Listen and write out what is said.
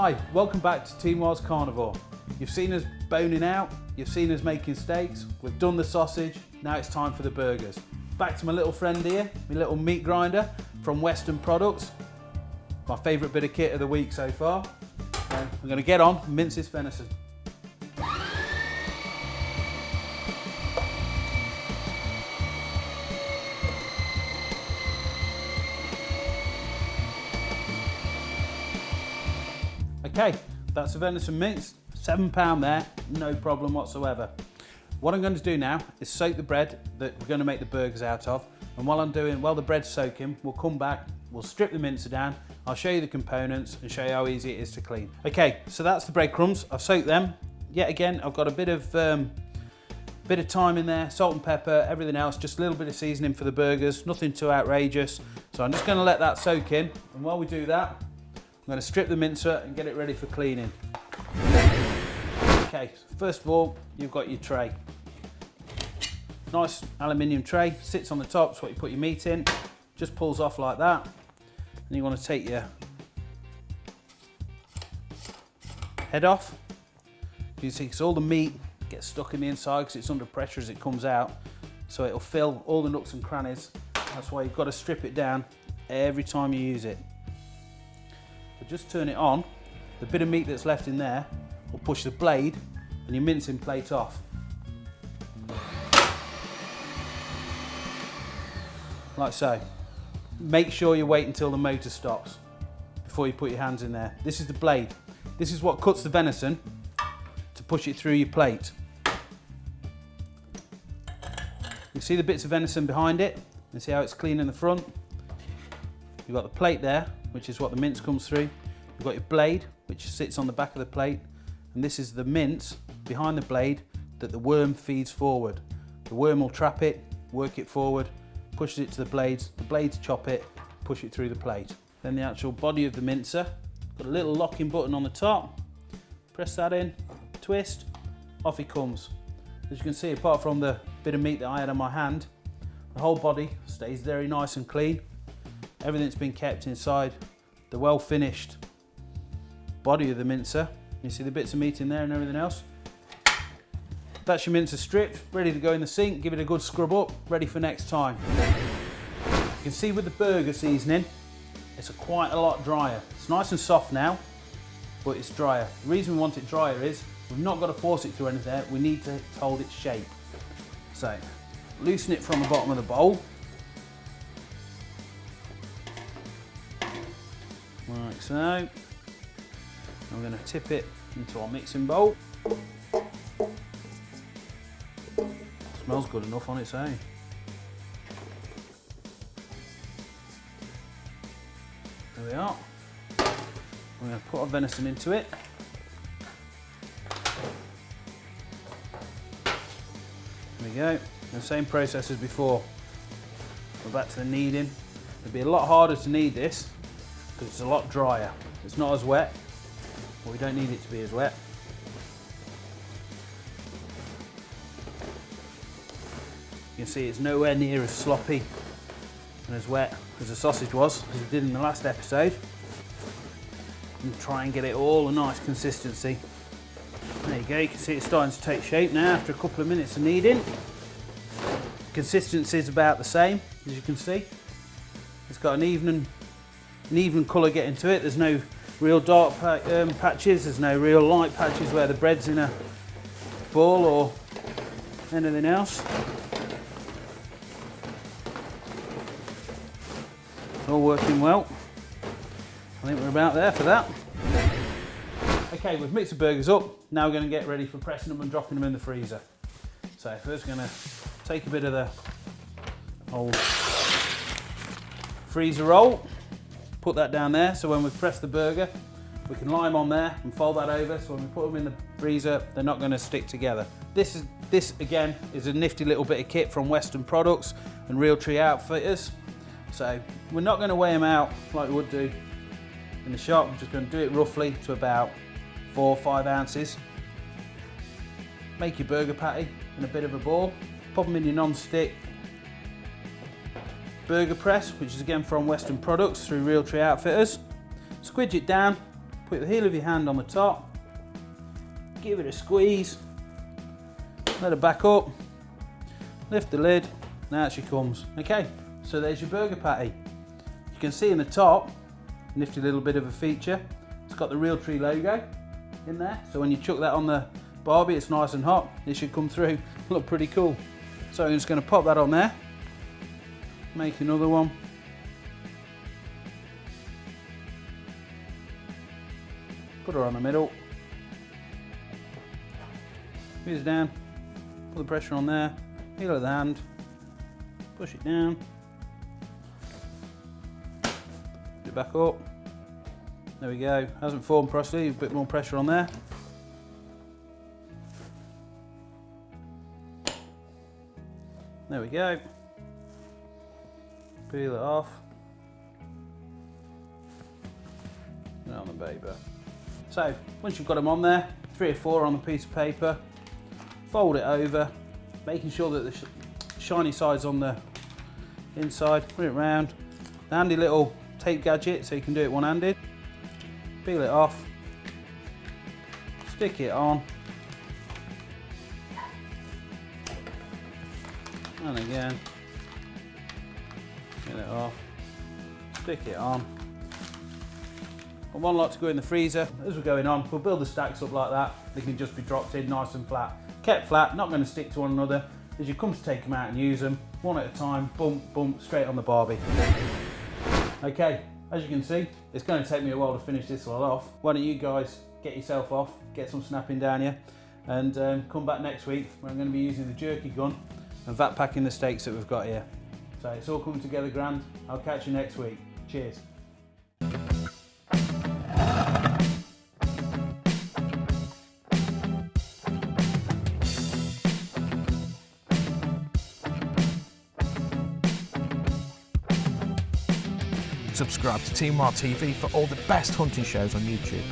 Hi, welcome back to Team Wild's Carnivore. You've seen us boning out, you've seen us making steaks, we've done the sausage, now it's time for the burgers. Back to my little friend here, my little meat grinder from Weston Products. My favourite bit of kit of the week so far. So I'm going to get on and mince this venison. Okay, that's the venison mince, £7 there, no problem whatsoever. What I'm going to do now is soak the bread that we're going to make the burgers out of, and while the bread's soaking, we'll come back, we'll strip the mincer down, I'll show you the components and show you how easy it is to clean. Okay, so that's the breadcrumbs, I've soaked them. Yet again, I've got a bit of thyme in there, salt and pepper, everything else, just a little bit of seasoning for the burgers, nothing too outrageous. So I'm just going to let that soak in, and while we do that, I'm going to strip the mincer and get it ready for cleaning. Okay, first of all, you've got your tray. Nice aluminium tray, sits on the top, it's what you put your meat in, just pulls off like that. And you want to take your head off. You can see, because all the meat gets stuck in the inside because it's under pressure as it comes out. So it'll fill all the nooks and crannies. That's why you've got to strip it down every time you use it. So just turn it on, the bit of meat that's left in there will push the blade and your mincing plate off. Like so. Make sure you wait until the motor stops before you put your hands in there. This is the blade. This is what cuts the venison to push it through your plate. You see the bits of venison behind it, and see how it's clean in the front. You've got the plate there, which is what the mince comes through. You've got your blade, which sits on the back of the plate, and this is the mince behind the blade that the worm feeds forward. The worm will trap it, work it forward, pushes it to the blades chop it, push it through the plate. Then the actual body of the mincer, got a little locking button on the top, press that in, twist, off it comes. As you can see, apart from the bit of meat that I had on my hand, the whole body stays very nice and clean. Everything's been kept inside the well finished body of the mincer. You see the bits of meat in there and everything else. That's your mincer stripped, ready to go in the sink, give it a good scrub up, ready for next time. You can see with the burger seasoning, it's quite a lot drier. It's nice and soft now, but it's drier. The reason we want it drier is we've not got to force it through anything, we need to hold its shape. So, loosen it from the bottom of the bowl. Like so. I'm going to tip it into our mixing bowl. Smells good enough on its own. There we are. We're going to put our venison into it. There we go. The same process as before. We're back to the kneading. It'll be a lot harder to knead this because it's a lot drier. It's not as wet, but we don't need it to be as wet. You can see it's nowhere near as sloppy and as wet as the sausage was, as we did in the last episode. And try and get it all a nice consistency. There you go, you can see it's starting to take shape now after a couple of minutes of kneading. Consistency is about the same, as you can see. It's got an even colour getting to it. There's no real dark patches, there's no real light patches where the bread's in a ball or anything else. All working well. I think we're about there for that. Okay, we've mixed the burgers up. Now we're going to get ready for pressing them and dropping them in the freezer. So first we're going to take a bit of the old freezer roll, put that down there so when we press the burger we can lie them on there and fold that over so when we put them in the freezer they're not going to stick together. This again is a nifty little bit of kit from Weston Products and Realtree Outfitters. So we're not going to weigh them out like we would do in the shop. We're just going to do it roughly to about 4 or 5 ounces. Make your burger patty in a bit of a ball, pop them in your non-stick burger press, which is again from Weston Products through Realtree Outfitters. Squidge it down, put the heel of your hand on the top, give it a squeeze, let it back up, lift the lid, and out she comes. Okay, so there's your burger patty. You can see in the top, nifty little bit of a feature. It's got the Realtree logo in there, so when you chuck that on the barbie, it's nice and hot. It should come through, look pretty cool. So I'm just going to pop that on there, make another one. Put her on the middle, squeeze down, put the pressure on there, heel of the hand, push it down, put it back up. There we go, hasn't formed properly, a bit more pressure on there. There we go. Peel it off. Put it on the paper. So, once you've got them on there, 3 or 4 on a piece of paper, fold it over, making sure that the shiny side's on the inside, put it round. The handy little tape gadget so you can do it one-handed. Peel it off, stick it on, and again, peel it off, stick it on. I want lot to go in the freezer. As we're going on, we'll build the stacks up like that. They can just be dropped in nice and flat. Kept flat, not going to stick to one another. As you come to take them out and use them, one at a time, bump, bump, straight on the barbie. Okay, as you can see, it's going to take me a while to finish this all off. Why don't you guys get yourself off, get some snapping down here, and come back next week where I'm going to be using the jerky gun and vat packing the steaks that we've got here. So it's all coming together grand. I'll catch you next week. Cheers. Subscribe to Team Wild TV for all the best hunting shows on YouTube.